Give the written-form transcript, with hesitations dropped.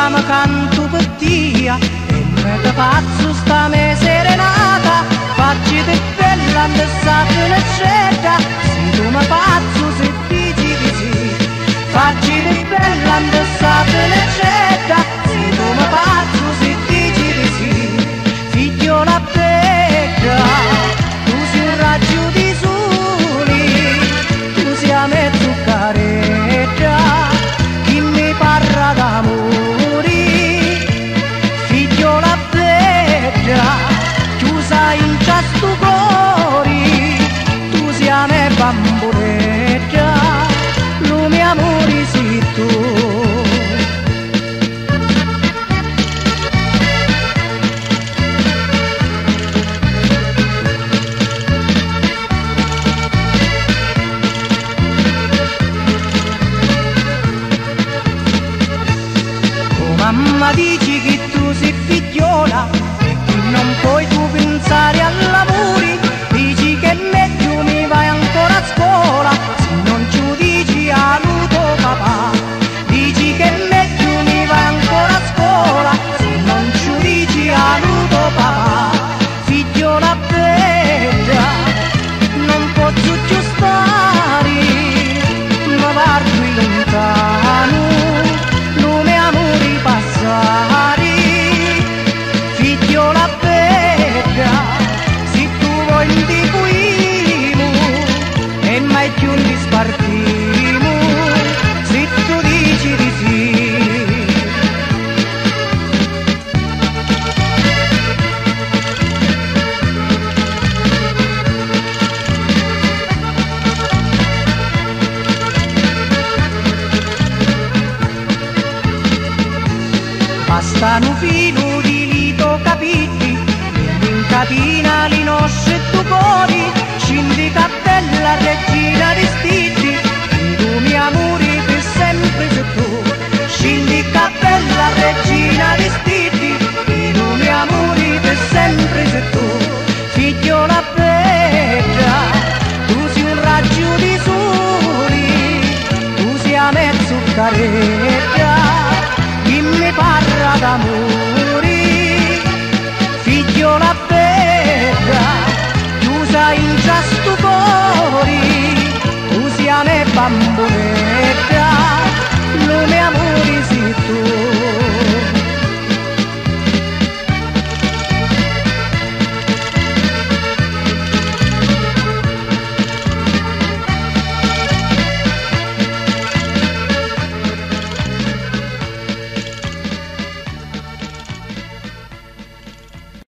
mi canto per dia e me te faccio sta me serenata, facci te bella andessata leggera, se tu mi faccio se dici di sì, facci te bella andessata leggera, se tu mi faccio se dici di sì, figliola bella, tu sei un raggio di sole, tu sei a me zuccaretta, chi mi parla d'amore, figliola bella, chiusa in ciasto cuore, tu sei a me bamboletta, lo mio amore sei tu. Mamma dici che tu sei figliola e che non puoi tu pensare all'amore, dici che meglio mi vai ancora a scuola se non ci dici aiuto papà, dici che meglio mi vai ancora a scuola se non ci dici aiuto papà, figliola bella, non posso più stare, ma parto lontano, figliola bella, se tu vuoi di cuimo e mai più li spartimo, se tu dici di sì. Basta un filo di lito capiti, incatina li nostri tu cuori, scindi cappella regina di stiti, tu mi amori per sempre sei tu, scindi cappella regina di stiti, tu mi amori per sempre sei tu, figliola bella, tu sei un raggio di sole, tu sei a me zuccaretta, chi mi parla d'amore, figliola bella, chiusa in ciasto cuore, tu sei a me bambina.